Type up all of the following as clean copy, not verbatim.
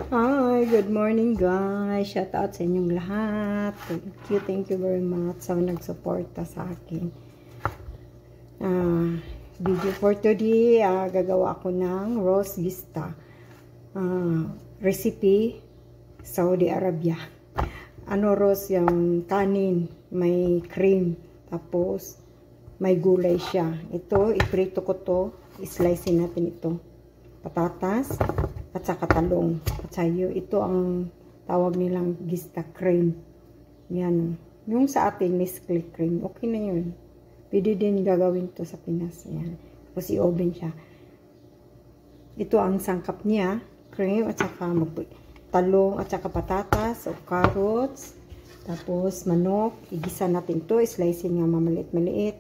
Hi, good morning guys. Shout out sa inyong lahat. Thank you very much sa nagsuporta sa akin. Video for today, gagawa ako ng roast vista. Recipe, Saudi Arabia. Roast yung kanin, may cream, tapos may gulay siya. Ito, iprito ko to, islice natin ito. Patatas, at saka talong. At saka ito ang tawag nilang gista cream. Yan. Yung sa atin, Nestle cream. Okay na yun. Pwede din gagawin to sa Pinas. Yan. Tapos i-oven siya. Ito ang sangkap niya. Cream at saka talong at saka patatas o carrots. Tapos manok. Igisa natin to. Slicing nga mamaliit-maliit.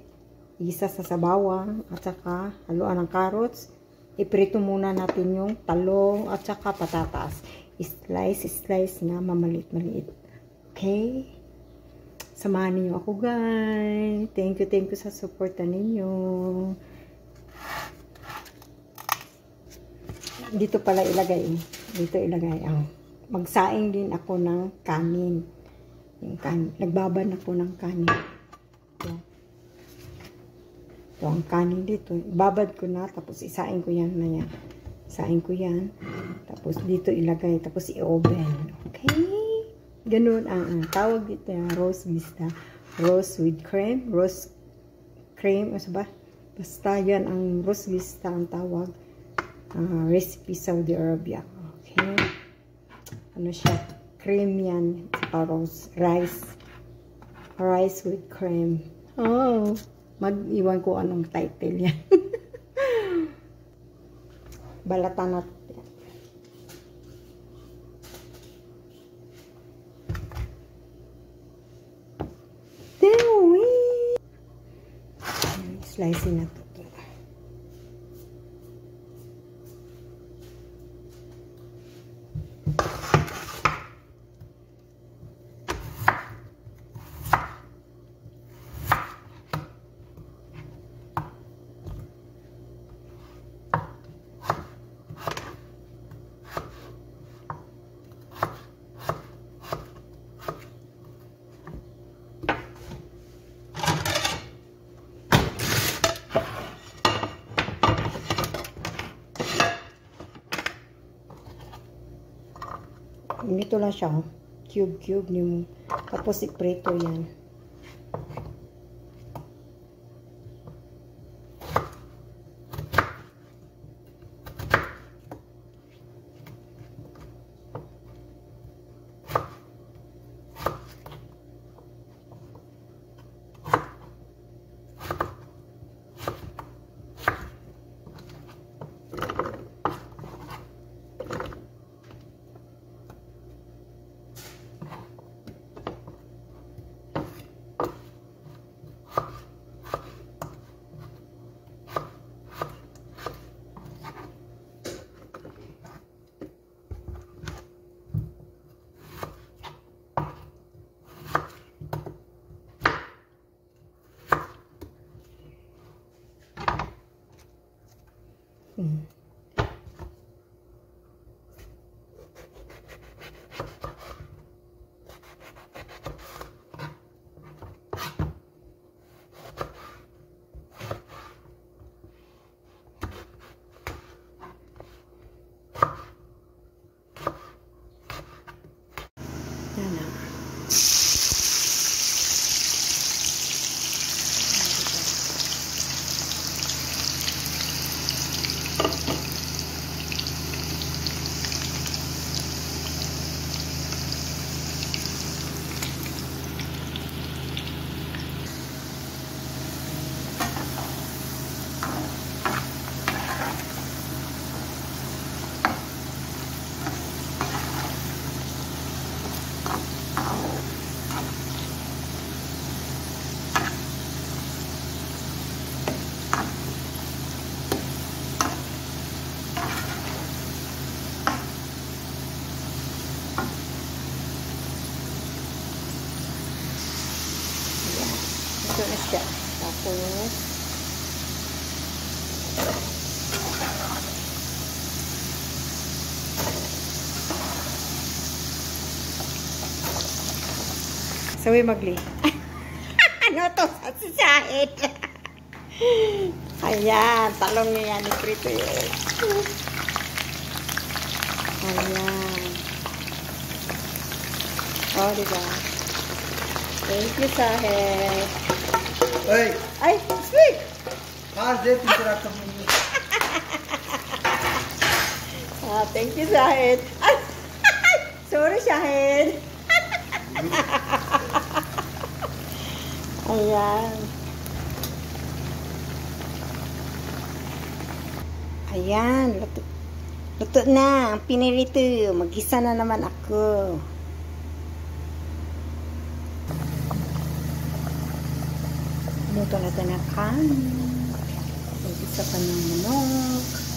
Igisa sa sabawang at saka haluan ng carrots. Iprito muna natin yung talong at saka patatas. Slice na mamalit-maliit. Okay? Samahan niyo ako guys. Thank you sa support ninyo. Dito pala ilagay. Dito ilagay. Magsaing din ako ng kanin. Yung kanin. Nagbaban ako ng kanin. Ito ang kanin dito. Ibabad ko na. Tapos isain ko yan na yan. Isain ko yan. Tapos dito ilagay. Tapos i-oven. Okay? Ganun ang tawag dito yung roast vista. Roast with cream. Roast cream. Ano ba? Basta yan ang roast vista ang tawag. Recipe Saudi Arabia. Okay? Ano siya? Cream yan. Saka roast. Rice. Rice with cream. Oh! Mag-iwan ko anong title yan. Balatan natin. Dewi! Slicing na to. Ganito lang siya, cube niyo. Tapos iprito yan. Yan na. Ito na siya. Tapos, Sabi magli. Ano to? Sa sahid. Ayan. Talong niya yan. Iprito yun. Ayan. Oh, diba? Thank you, Sahid. Hey! Ay, sweet! आज दे तीसरा कमी Thank you, Sahid. Sorry, Sahid. Ayan. Ayan, luto na ang pinirito. Mag-isa na naman ako. Luto na ito na kanin. Mag-isa pa ng manok.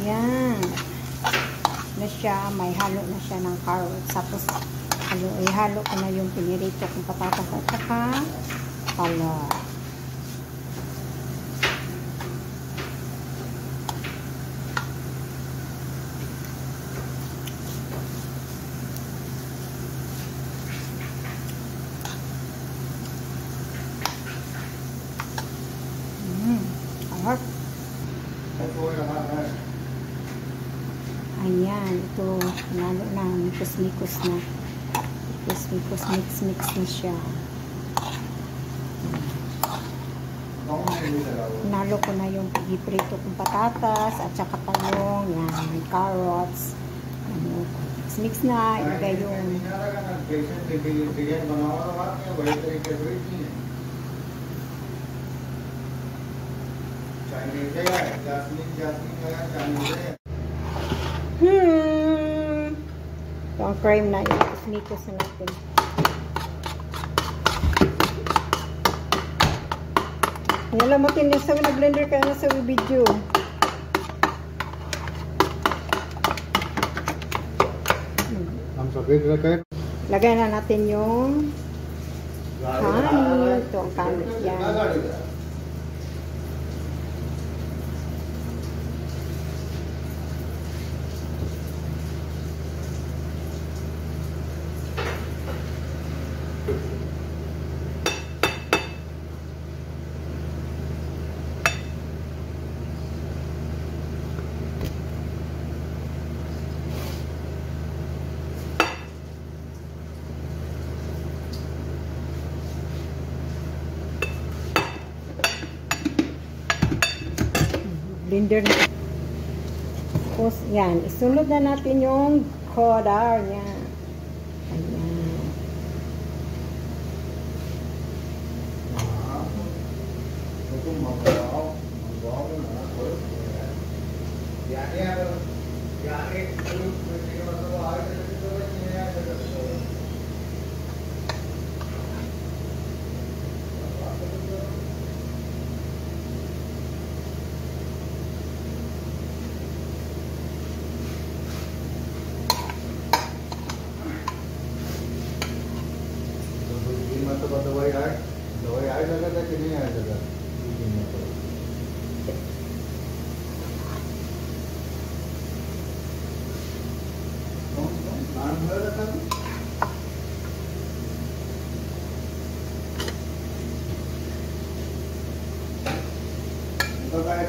Ayan. Na siya, may halo na siya ng carrots. Tapos, ihalo ko na yung pinirito kong patatas at saka pala. Alright. Ayan, ito, nalo na, mikos-mikos na. Mikos-mikos, mix-mix na siya. Nalo ko na yung iprito kong patatas at saka talong, yan, carrots. Ano, mix na, ilagay yung ito ang cream na mikos na natin. Nalamatin niya sa nag-blender ka na sa video. Lagay na natin yung kanin. Ito ang kanin yan. Blender na. Tapos, yan. Isunod na natin yung cheddar niya. Ayan. दवाई आए लगा था कि नहीं आया लगा काय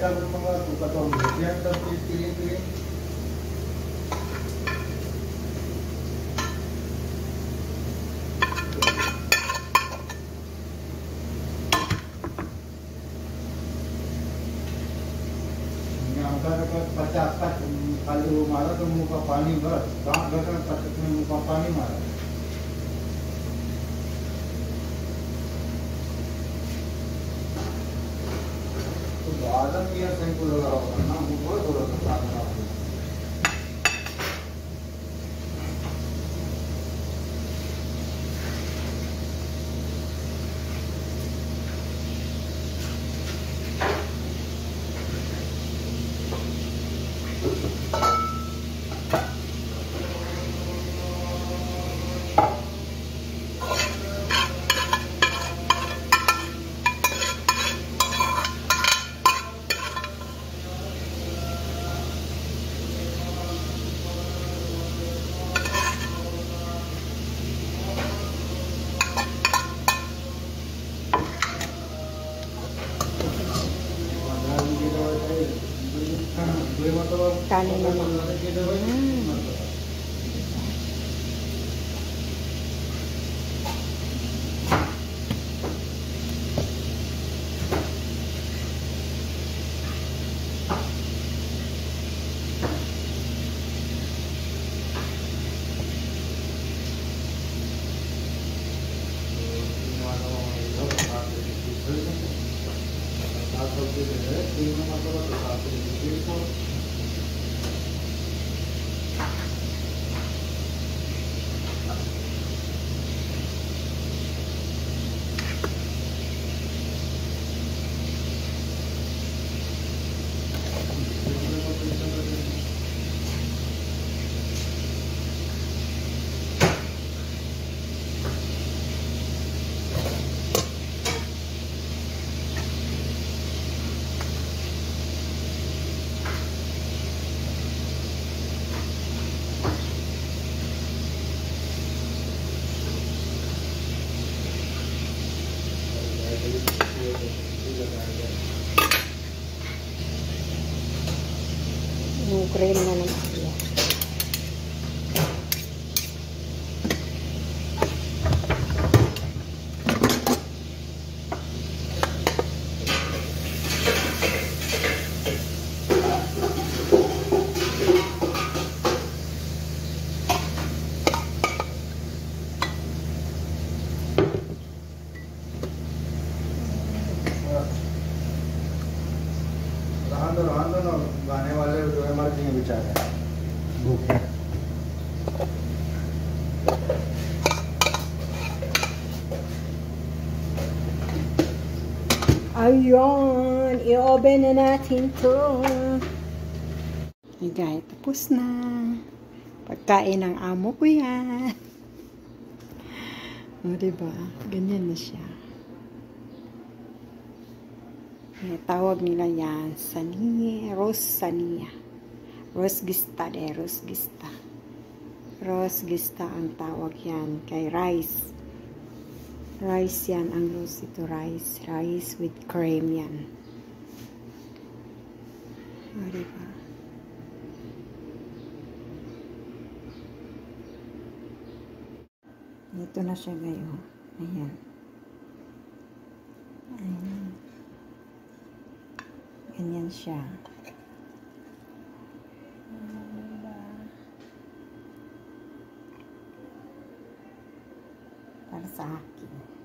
तुका तो पचास का खाली वो मारा तो मुंह का पानी बस दांत लगा 50 में मुंह का पानी मारा तो आदम ये सैंपल लगा होगा ना वो बहुत थोड़ा सा पानी kanin naman. Yung cream na naman siya. रहने दो गाने वाले जो है मर गए बेचारे भूखे Ayun, i-oven na natin to. Hey guys, tapos na. Pagkain ng amo ko yan. O, diba? Ganyan na siya. Tawag nila yan, sania, rosania. Rosgista de, rosgista. Rosgista ang tawag yan kay rice. Rice yan, ang rose ito, rice. Rice with cream yan. O, diba? Ito na siya ngayon. Ayan. Ayan. Ganyan siya. Para sa akin.